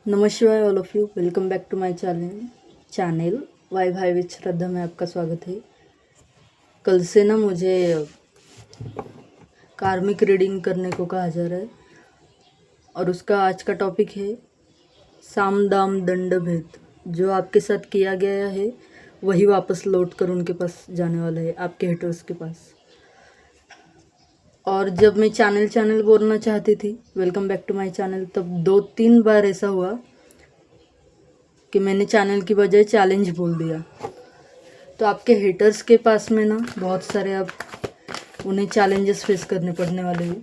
नमस्कार all of you, welcome back to my channel वाई भाई विद श्रद्धा में आपका स्वागत है। कल से ना मुझे कार्मिक रीडिंग करने को कहा जा रहा है और उसका आज का टॉपिक है साम दाम दंड भेद। जो आपके साथ किया गया है वही वापस लौट कर उनके पास जाने वाला है, आपके हेटर्स के पास। और जब मैं चैनल बोलना चाहती थी welcome back to my channel, तब 2-3 बार ऐसा हुआ कि मैंने चैनल की बजाय चैलेंज बोल दिया। तो आपके हेटर्स के पास में ना बहुत सारे अब उन्हें चैलेंजेस फेस करने पड़ने वाले हैं।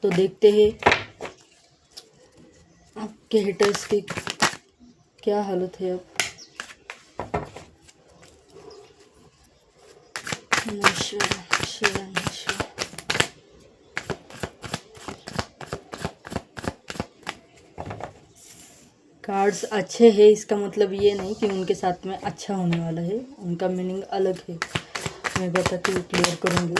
तो देखते हैं आपके हेटर्स की क्या हालत है अब। कार्ड्स अच्छे हैं इसका मतलब ये नहीं कि उनके साथ में अच्छा होने वाला है, उनका मीनिंग अलग है। मैं बताती हूँ, क्लियर करूँगी।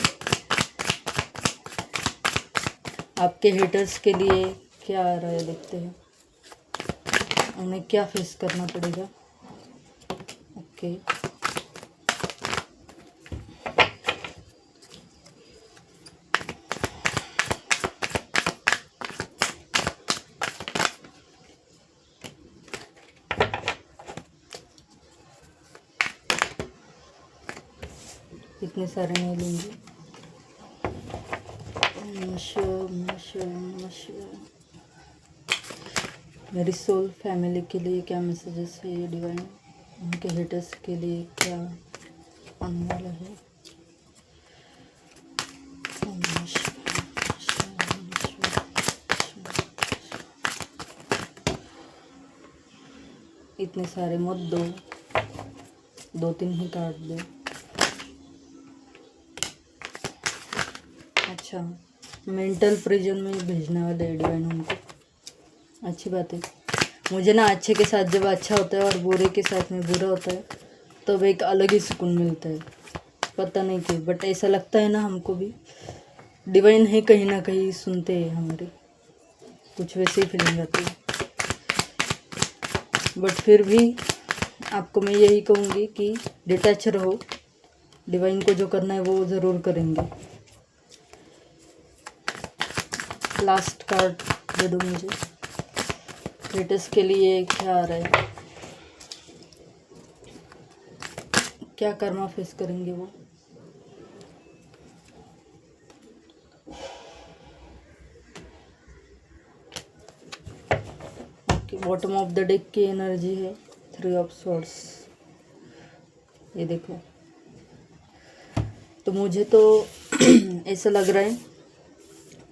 आपके हेटर्स के लिए क्या आ रहा है देखते हैं, उन्हें क्या फेस करना पड़ेगा। ओके, इतने सारे नहीं लूँगी। मेरी सोल फैमिली के लिए क्या मैसेजेस है ये डिवाइन, उनके हेटर्स के लिए क्या आने वाला है। इतने सारे मत दो, 2-3 ही काट दो। अच्छा, मेंटल प्रिजन में भेजने वाले डिवाइन उनको। अच्छी बात है। मुझे ना अच्छे के साथ जब अच्छा होता है और बुरे के साथ में बुरा होता है तब एक अलग ही सुकून मिलता है। पता नहीं क्यों, बट ऐसा लगता है ना हमको भी डिवाइन है, कहीं ना कहीं सुनते हैं हमारे, कुछ वैसे ही फीलिंग आती है। बट फिर भी आपको मैं यही कहूँगी कि डिटैच रहो, डिवाइन को जो करना है वो ज़रूर करेंगे। लास्ट कार्ड दे दो मुझे, क्रिएटर्स के लिए क्या आ रहा है, क्या कर्मा फेस करेंगे वो। बॉटम ऑफ द डेक की एनर्जी है 3 ऑफ स्वॉर्ड्स। ये देखो, तो मुझे तो ऐसा लग रहा है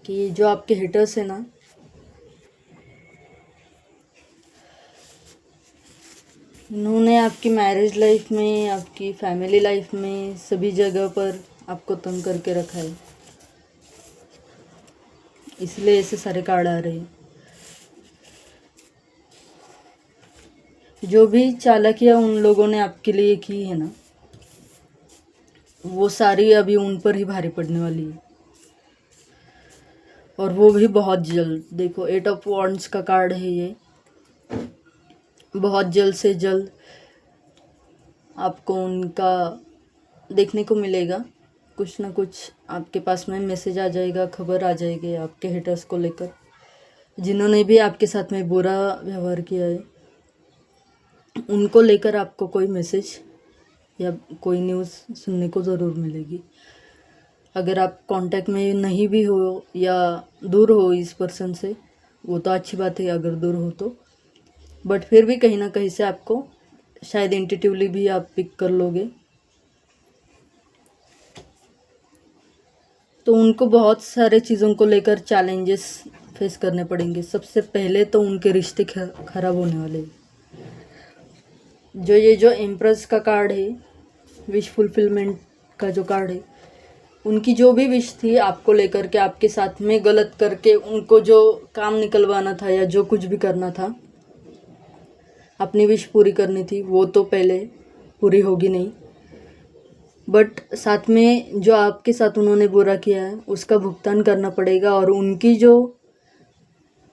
कि जो आपके हिटर्स है ना, उन्होंने आपकी मैरिज लाइफ में, आपकी फैमिली लाइफ में, सभी जगह पर आपको तंग करके रखा है, इसलिए ऐसे सारे कार्ड आ रहे हैं। जो भी चालाकियाँ उन लोगों ने आपके लिए की है ना, वो सारी अभी उन पर ही भारी पड़ने वाली है, और वो भी बहुत जल्द। देखो 8 ऑफ वॉन्ड्स का कार्ड है ये। बहुत जल्द से जल्द आपको उनका देखने को मिलेगा, कुछ ना कुछ आपके पास में मैसेज आ जाएगा, खबर आ जाएगी आपके हेटर्स को लेकर, जिन्होंने भी आपके साथ में बुरा व्यवहार किया है उनको लेकर आपको कोई मैसेज या कोई न्यूज़ सुनने को ज़रूर मिलेगी। अगर आप कांटेक्ट में नहीं भी हो या दूर हो इस पर्सन से, वो तो अच्छी बात है अगर दूर हो तो, बट फिर भी कहीं ना कहीं से आपको शायद इंट्यूटिवली भी आप पिक कर लोगे। तो उनको बहुत सारे चीज़ों को लेकर चैलेंजेस फेस करने पड़ेंगे। सबसे पहले तो उनके रिश्ते खराब होने वाले। जो एम्प्रेस का कार्ड है, विश फुलफिलमेंट का जो कार्ड है, उनकी जो भी विश थी आपको लेकर के, आपके साथ में गलत करके उनको जो काम निकलवाना था या जो कुछ भी करना था, अपनी विश पूरी करनी थी, वो तो पहले पूरी होगी नहीं, बट साथ में जो आपके साथ उन्होंने बुरा किया है उसका भुगतान करना पड़ेगा। और उनकी जो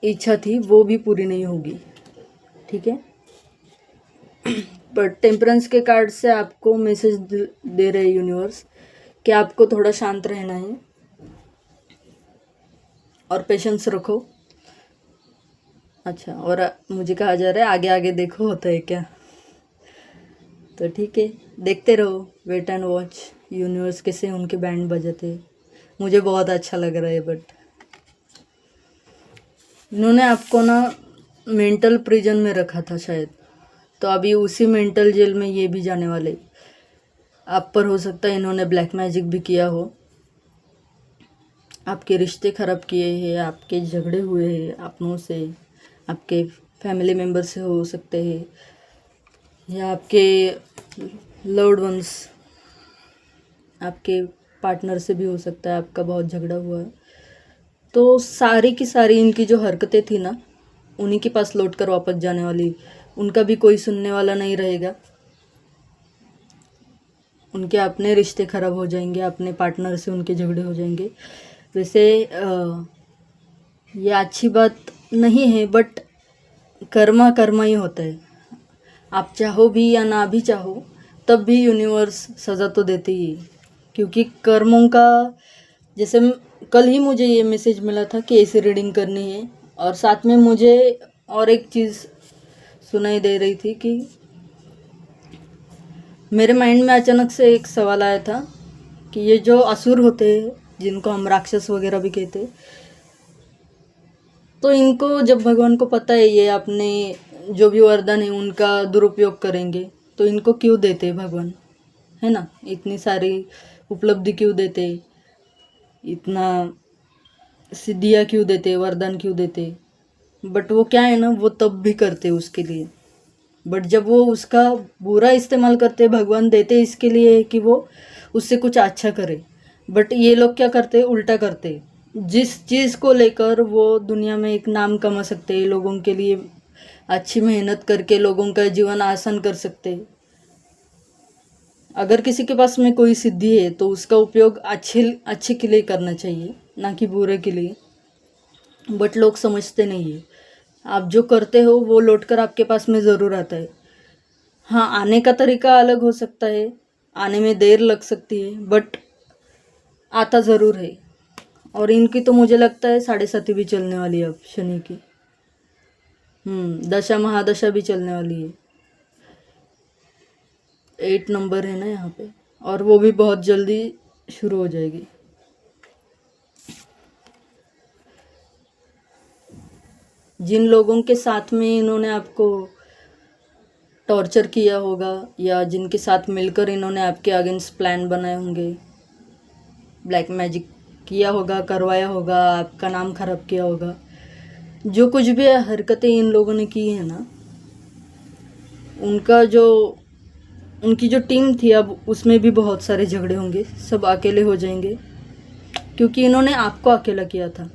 इच्छा थी वो भी पूरी नहीं होगी, ठीक है। पर टेम्परेंस के कार्ड से आपको मैसेज दे रहे यूनिवर्स कि आपको थोड़ा शांत रहना है और पेशेंस रखो। अच्छा, और मुझे कहा जा रहा है आगे आगे देखो होता है क्या, तो ठीक है, देखते रहो, वेट एंड वॉच यूनिवर्स कैसे उनके बैंड बजाते। मुझे बहुत अच्छा लग रहा है। बट इन्होंने आपको ना मेंटल प्रिजन में रखा था शायद, तो अभी उसी मेंटल जेल में ये भी जाने वाले। आप पर हो सकता है इन्होंने ब्लैक मैजिक भी किया हो, आपके रिश्ते खराब किए हैं, आपके झगड़े हुए हैं अपनों से, आपके फैमिली मेम्बर से हो सकते हैं, या आपके लव्ड वंस, आपके पार्टनर से भी हो सकता है आपका बहुत झगड़ा हुआ है। तो सारी की सारी इनकी जो हरकतें थी ना, उन्हीं के पास लौट कर वापस जाने वाली। उनका भी कोई सुनने वाला नहीं रहेगा, उनके अपने रिश्ते खराब हो जाएंगे, अपने पार्टनर से उनके झगड़े हो जाएंगे। वैसे ये अच्छी बात नहीं है, बट कर्मा कर्मा ही होता है। आप चाहो भी या ना भी चाहो, तब भी यूनिवर्स सज़ा तो देती ही है, क्योंकि कर्मों का, जैसे कल ही मुझे ये मैसेज मिला था कि ऐसी रीडिंग करनी है, और साथ में मुझे और एक चीज़ सुनाई दे रही थी कि मेरे माइंड में अचानक से एक सवाल आया था कि ये जो असुर होते हैं, जिनको हम राक्षस वगैरह भी कहते हैं, तो इनको जब भगवान को पता है ये अपने जो भी वरदान है उनका दुरुपयोग करेंगे, तो इनको क्यों देते भगवान, है ना। इतनी सारी उपलब्धि क्यों देते, इतना सिद्धियाँ क्यों देते, वरदान क्यों देते। बट वो क्या है ना, वो तब भी करते उसके लिए। बट जब वो उसका बुरा इस्तेमाल करते, भगवान देते इसके लिए कि वो उससे कुछ अच्छा करे। बट ये लोग क्या करते, उल्टा करते। जिस चीज़ को लेकर वो दुनिया में एक नाम कमा सकते, लोगों के लिए अच्छी मेहनत करके लोगों का जीवन आसान कर सकते। अगर किसी के पास में कोई सिद्धि है तो उसका उपयोग अच्छे के लिए करना चाहिए, ना कि बुरे के लिए। बट लोग समझते नहीं है। आप जो करते हो वो लौटकर आपके पास में ज़रूर आता है। हाँ, आने का तरीका अलग हो सकता है, आने में देर लग सकती है, बट आता ज़रूर है। और इनकी तो मुझे लगता है 7.5 भी चलने वाली है अब, शनि की। दशा महादशा भी चलने वाली है। 8 नंबर है ना यहाँ पे, और वो भी बहुत जल्दी शुरू हो जाएगी। जिन लोगों के साथ में इन्होंने आपको टॉर्चर किया होगा, या जिनके साथ मिलकर इन्होंने आपके अगेंस्ट प्लान बनाए होंगे, ब्लैक मैजिक किया होगा, करवाया होगा, आपका नाम खराब किया होगा, जो कुछ भी हरकतें इन लोगों ने की है ना, उनकी जो टीम थी अब उसमें भी बहुत सारे झगड़े होंगे, सब अकेले हो जाएंगे, क्योंकि इन्होंने आपको अकेला किया था।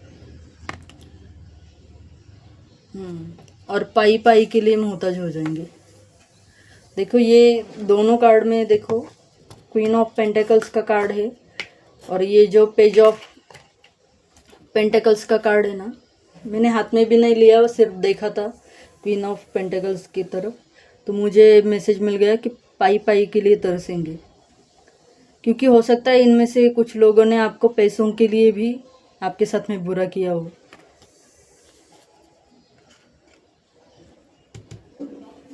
और पाई पाई के लिए मोहताज हो जाएंगे। देखो ये दोनों कार्ड में देखो, क्वीन ऑफ पेंटिकल्स का कार्ड है, और ये जो पेज ऑफ पेंटिकल्स का कार्ड है ना, मैंने हाथ में भी नहीं लिया, सिर्फ देखा था क्वीन ऑफ पेंटिकल्स की तरफ, तो मुझे मैसेज मिल गया कि पाई पाई के लिए तरसेंगे। क्योंकि हो सकता है इनमें से कुछ लोगों ने आपको पैसों के लिए भी आपके साथ में बुरा किया हो,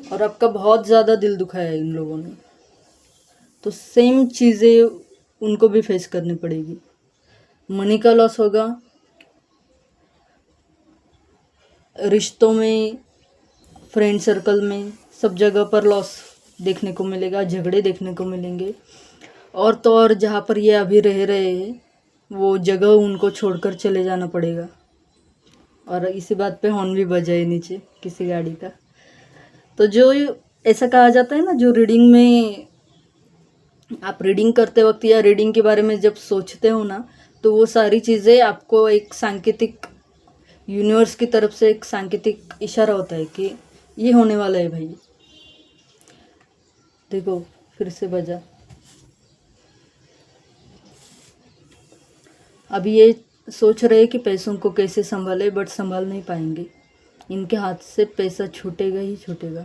और आपका बहुत ज़्यादा दिल दुखाया है इन लोगों ने, तो सेम चीज़ें उनको भी फेस करनी पड़ेगी। मनी का लॉस होगा, रिश्तों में, फ्रेंड सर्कल में, सब जगह पर लॉस देखने को मिलेगा, झगड़े देखने को मिलेंगे। और तो और जहाँ पर ये अभी रह रहे हैं वो जगह उनको छोड़कर चले जाना पड़ेगा। और इसी बात पे हॉर्न भी बजा है नीचे किसी गाड़ी का। तो जो ऐसा कहा जाता है ना, जो रीडिंग में आप रीडिंग करते वक्त या रीडिंग के बारे में जब सोचते हो ना, तो वो सारी चीज़ें आपको एक सांकेतिक, यूनिवर्स की तरफ से एक सांकेतिक इशारा होता है कि ये होने वाला है भाई। देखो फिर से बजा। अभी ये सोच रहे हैं कि पैसों को कैसे संभाले, बट संभाल नहीं पाएंगे। इनके हाथ से पैसा छूटेगा ही छूटेगा।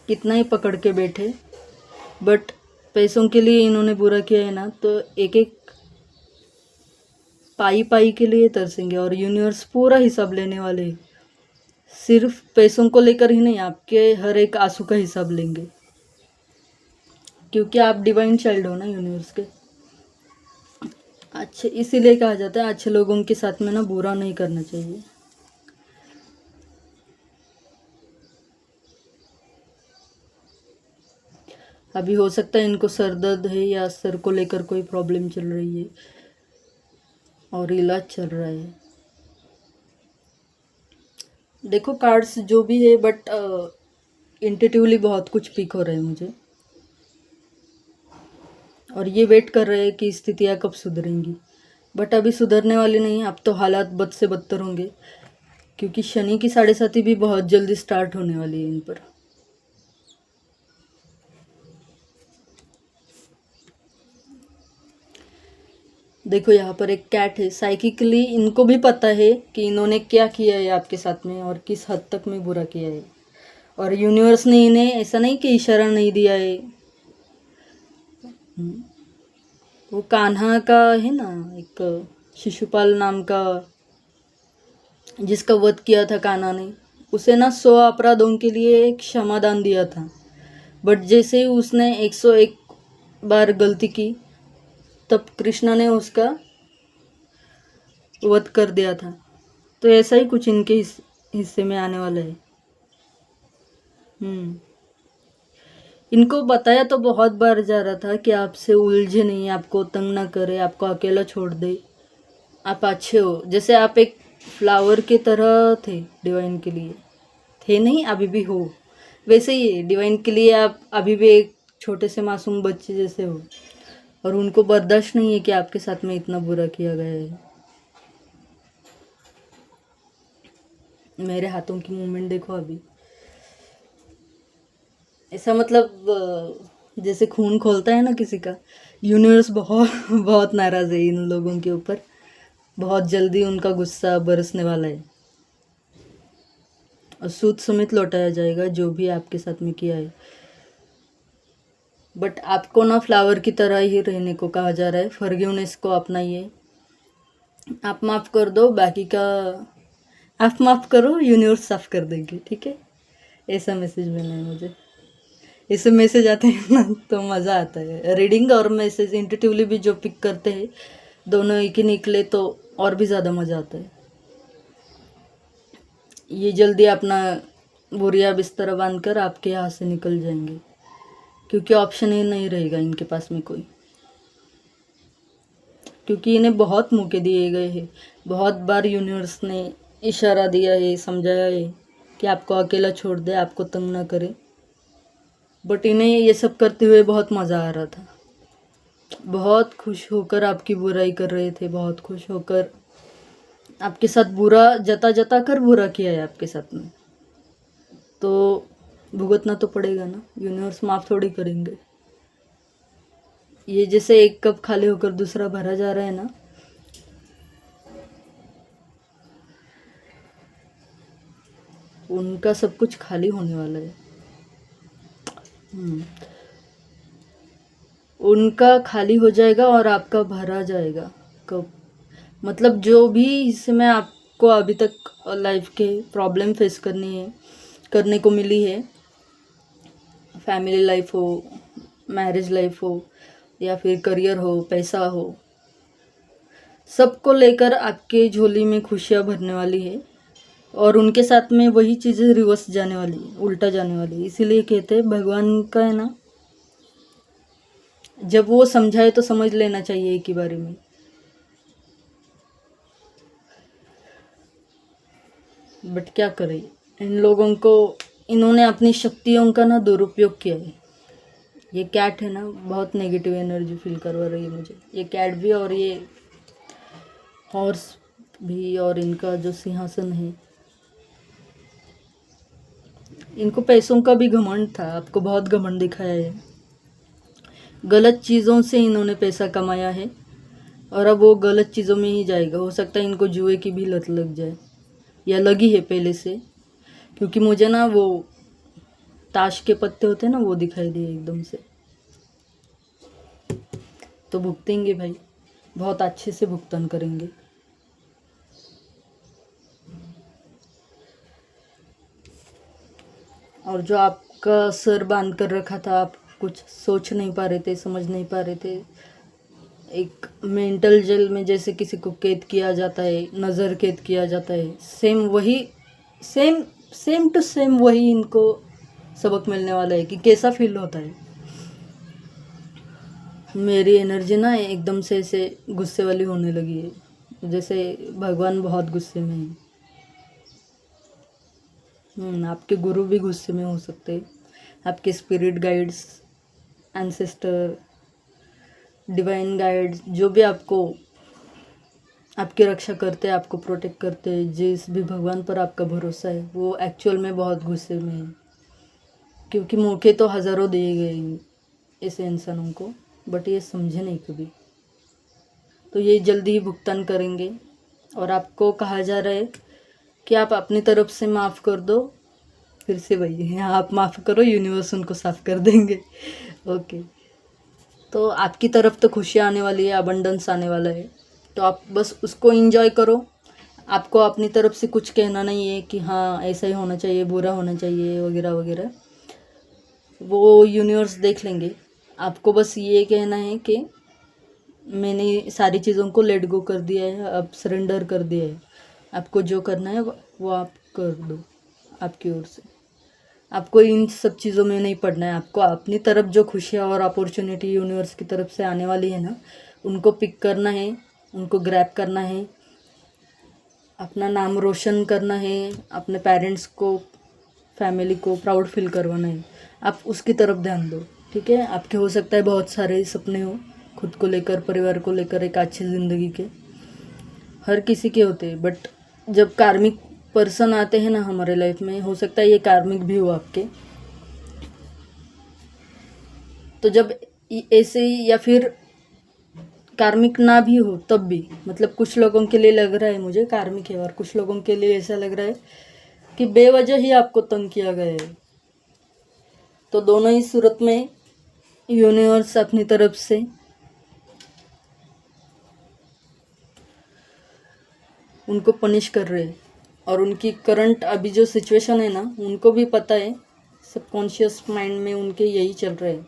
कितना ही पकड़ के बैठे, बट पैसों के लिए इन्होंने बुरा किया है ना, तो एक एक पाई पाई के लिए तरसेंगे। और यूनिवर्स पूरा हिसाब लेने वाले हैं। सिर्फ पैसों को लेकर ही नहीं, आपके हर एक आंसू का हिसाब लेंगे, क्योंकि आप डिवाइन चाइल्ड हो ना यूनिवर्स के। अच्छे इसीलिए कहा जाता है अच्छे लोगों के साथ में ना बुरा नहीं करना चाहिए। अभी हो सकता है इनको सर दर्द है या सर को लेकर कोई प्रॉब्लम चल रही है और इलाज चल रहा है। देखो कार्ड्स जो भी है, बट इंट्यूटिवली बहुत कुछ पिक हो रहा है मुझे, और ये वेट कर रहे हैं कि स्थितियाँ कब सुधरेंगी। बट अभी सुधरने वाली नहीं, अब तो हालात बद से बदतर होंगे, क्योंकि शनि की 7.5 भी बहुत जल्दी स्टार्ट होने वाली है इन पर। देखो यहाँ पर एक कैट है। साइकिकली इनको भी पता है कि इन्होंने क्या किया है आपके साथ में और किस हद तक में बुरा किया है, और यूनिवर्स ने इन्हें ऐसा नहीं कि इशारा नहीं दिया है। वो कान्हा का है ना, एक शिशुपाल नाम का, जिसका वध किया था कान्हा ने, उसे ना 100 अपराधों के लिए एक क्षमादान दिया था। बट जैसे ही उसने 101 बार गलती की, तब कृष्णा ने उसका वध कर दिया था। तो ऐसा ही कुछ इनके हिस्से में आने वाला है। इनको बताया तो बहुत बार जा रहा था कि आपसे उलझे नहीं, आपको तंग ना करे, आपको अकेला छोड़ दे, आप अच्छे हो। जैसे आप एक फ्लावर की तरह थे डिवाइन के लिए, थे नहीं, अभी भी हो। वैसे ही डिवाइन के लिए आप अभी भी एक छोटे से मासूम बच्चे जैसे हो, और उनको बर्दाश्त नहीं है कि आपके साथ में इतना बुरा किया गया है। मेरे हाथों की मूवमेंट देखो अभी, ऐसा मतलब जैसे खून खोलता है ना किसी का। यूनिवर्स बहुत बहुत नाराज़ है इन लोगों के ऊपर। बहुत जल्दी उनका गुस्सा बरसने वाला है, और सूद समेत लौटाया जाएगा जो भी आपके साथ में किया है। बट आपको ना फ्लावर की तरह ही रहने को कहा जा रहा है। फॉरगिवनेस को अपनाइए, आप माफ़ कर दो, बाकी का आप माफ़ करो, यूनिवर्स साफ कर देंगे, ठीक है। ऐसा मैसेज मिला है मुझे। ऐसे मैसेज आते हैं ना तो मज़ा आता है। रीडिंग और मैसेज इंट्यूटिवली भी जो पिक करते हैं, दोनों एक ही निकले तो और भी ज़्यादा मज़ा आता है। ये जल्दी अपना बोरिया बिस्तर बांध कर आपके यहाँ से निकल जाएंगे, क्योंकि ऑप्शन ही नहीं रहेगा इनके पास में कोई। क्योंकि इन्हें बहुत मौके दिए गए हैं, बहुत बार यूनिवर्स ने इशारा दिया है, समझाया है कि आपको अकेला छोड़ दे, आपको तंग ना करे। बट इन्हें ये सब करते हुए बहुत मज़ा आ रहा था। बहुत खुश होकर आपकी बुराई कर रहे थे, बहुत खुश होकर आपके साथ बुरा जता जता कर बुरा किया है आपके साथ में। तो भुगतना तो पड़ेगा ना, यूनिवर्स माफ़ थोड़ी करेंगे। ये जैसे एक कप खाली होकर दूसरा भरा जा रहा है ना, उनका सब कुछ खाली होने वाला है। उनका खाली हो जाएगा और आपका भरा जाएगा। कब मतलब जो भी इसमें आपको अभी तक लाइफ के प्रॉब्लम फेस करने को मिली है, फैमिली लाइफ हो, मैरिज लाइफ हो, या फिर करियर हो, पैसा हो, सबको लेकर आपके झोली में खुशियाँ भरने वाली है। और उनके साथ में वही चीज़ें रिवर्स जाने वाली है, उल्टा जाने वाली है। इसीलिए कहते हैं भगवान का है ना, जब वो समझाए तो समझ लेना चाहिए एक ही बारे में। बट क्या करें, इन लोगों को, इन्होंने अपनी शक्तियों का ना दुरुपयोग किया है। ये कैट है ना, बहुत नेगेटिव एनर्जी फील करवा रही है मुझे, ये कैट भी और ये हॉर्स भी, और इनका जो सिंहासन है। इनको पैसों का भी घमंड था, आपको बहुत घमंड दिखाया है। गलत चीज़ों से इन्होंने पैसा कमाया है, और अब वो गलत चीज़ों में ही जाएगा। हो सकता है इनको जुए की भी लत लग जाए, या लगी है पहले से, क्योंकि मुझे ना वो ताश के पत्ते होते हैं ना, वो दिखाई दिए एकदम से। तो भुगतेंगे भाई, बहुत अच्छे से भुगतान करेंगे। और जो आपका सर बांध कर रखा था, आप कुछ सोच नहीं पा रहे थे, समझ नहीं पा रहे थे, एक मेंटल जेल में जैसे किसी को कैद किया जाता है, नज़र कैद किया जाता है, सेम वही, सेम सेम टू सेम वही इनको सबक मिलने वाला है कि कैसा फील होता है। मेरी एनर्जी ना एकदम से ऐसे गुस्से वाली होने लगी है, जैसे भगवान बहुत गुस्से में है। आपके गुरु भी गुस्से में हो सकते हैं, आपके spirit guides, ancestor, divine guides, जो भी आपको आपकी रक्षा करते हैं, आपको प्रोटेक्ट करते हैं, जिस भी भगवान पर आपका भरोसा है, वो एक्चुअल में बहुत गुस्से में है। क्योंकि मौके तो हज़ारों दिए गए ऐसे इंसानों को, बट ये समझे नहीं कभी। तो ये जल्दी ही भुगतान करेंगे। और आपको कहा जा रहा है कि आप अपनी तरफ से माफ़ कर दो। फिर से वही है, आप माफ़ करो, यूनिवर्स उनको साफ कर देंगे। ओके, तो आपकी तरफ तो खुशियाँ आने वाली है, अबंडेंस आने वाला है, तो आप बस उसको एंजॉय करो। आपको अपनी तरफ से कुछ कहना नहीं है कि हाँ ऐसा ही होना चाहिए, बुरा होना चाहिए, वगैरह वगैरह। वो यूनिवर्स देख लेंगे। आपको बस ये कहना है कि मैंने सारी चीज़ों को लेट गो कर दिया है, अब सरेंडर कर दिया है। आपको जो करना है वो आप कर दो आपकी ओर से। आपको इन सब चीज़ों में नहीं पड़ना है। आपको अपनी तरफ जो खुशियाँ और अपॉर्चुनिटी यूनिवर्स की तरफ से आने वाली है ना, उनको पिक करना है, उनको ग्रैब करना है, अपना नाम रोशन करना है, अपने पेरेंट्स को, फैमिली को प्राउड फील करवाना है। आप उसकी तरफ ध्यान दो, ठीक है। आपके हो सकता है बहुत सारे सपने हो, खुद को लेकर, परिवार को लेकर, एक अच्छी ज़िंदगी के, हर किसी के होते हैं। बट जब कार्मिक पर्सन आते हैं ना हमारे लाइफ में, हो सकता है ये कार्मिक भी हो आपके, तो जब ऐसे या फिर कार्मिक ना भी हो तब भी, मतलब कुछ लोगों के लिए लग रहा है मुझे कार्मिक है, और कुछ लोगों के लिए ऐसा लग रहा है कि बेवजह ही आपको तंग किया गया है। तो दोनों ही सूरत में यूनिवर्स अपनी तरफ से उनको पनिश कर रहे हैं। और उनकी करंट अभी जो सिचुएशन है ना, उनको भी पता है, सबकॉन्शियस माइंड में उनके यही चल रहा है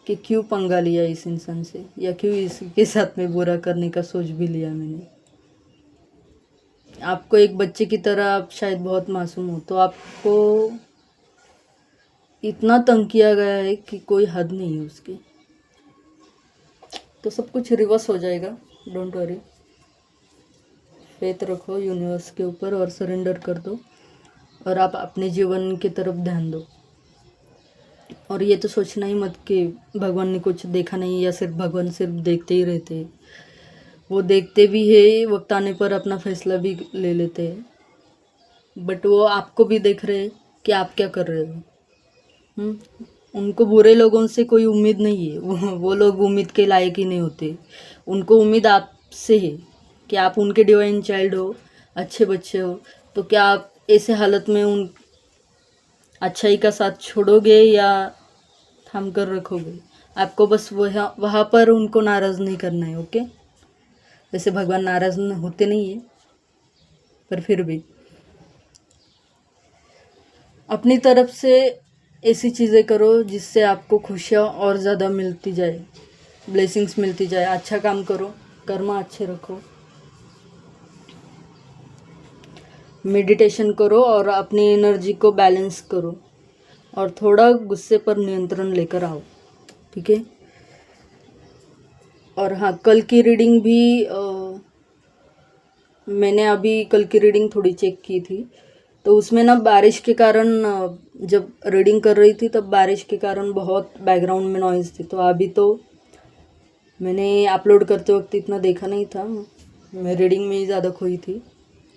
कि क्यों पंगा लिया इस इंसान से, या क्यों इसके साथ में बुरा करने का सोच भी लिया मैंने। आपको एक बच्चे की तरह, आप शायद बहुत मासूम हो, तो आपको इतना तंग किया गया है कि कोई हद नहीं है उसकी। तो सब कुछ रिवर्स हो जाएगा, डोंट वरी। फेथ रखो यूनिवर्स के ऊपर और सरेंडर कर दो, और आप अपने जीवन की तरफ ध्यान दो। और ये तो सोचना ही मत कि भगवान ने कुछ देखा नहीं, या सिर्फ भगवान सिर्फ देखते ही रहते हैं। वो देखते भी है, वक्त आने पर अपना फैसला भी ले लेते हैं, बट वो आपको भी देख रहे हैं कि आप क्या कर रहे हो। उनको बुरे लोगों से कोई उम्मीद नहीं है, वो लोग उम्मीद के लायक ही नहीं होते। उनको उम्मीद आपसे है कि आप उनके डिवाइन चाइल्ड हो, अच्छे बच्चे हो। तो क्या आप ऐसे हालत में उन अच्छाई का साथ छोड़ोगे या थाम कर रखोगे? आपको बस वहाँ पर उनको नाराज़ नहीं करना है, ओके। वैसे भगवान नाराज़ होते नहीं है, पर फिर भी अपनी तरफ से ऐसी चीज़ें करो जिससे आपको खुशियाँ और ज़्यादा मिलती जाए, ब्लेसिंग्स मिलती जाए। अच्छा काम करो, कर्म अच्छे रखो, मेडिटेशन करो, और अपनी एनर्जी को बैलेंस करो, और थोड़ा गुस्से पर नियंत्रण लेकर आओ, ठीक है। और हाँ, कल की रीडिंग भी मैंने अभी कल की रीडिंग थोड़ी चेक की थी, तो उसमें ना बारिश के कारण, जब रीडिंग कर रही थी तब बारिश के कारण बहुत बैकग्राउंड में नॉइज़ थी। तो अभी तो मैंने अपलोड करते वक्त इतना देखा नहीं था, मैं रीडिंग में ही ज़्यादा खोई थी,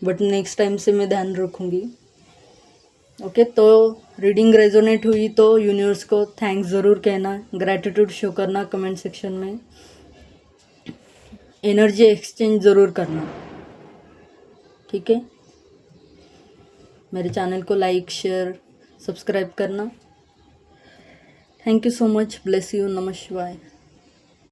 बट नेक्स्ट टाइम से मैं ध्यान रखूँगी, ओके। तो रीडिंग रेजोनेट हुई तो यूनिवर्स को थैंक्स ज़रूर कहना, ग्रैटिट्यूड शो करना कमेंट सेक्शन में। एनर्जी एक्सचेंज ज़रूर करना, ठीक है। मेरे चैनल को लाइक शेयर सब्सक्राइब करना। Thank you so much. Bless you. नमः शिवाय।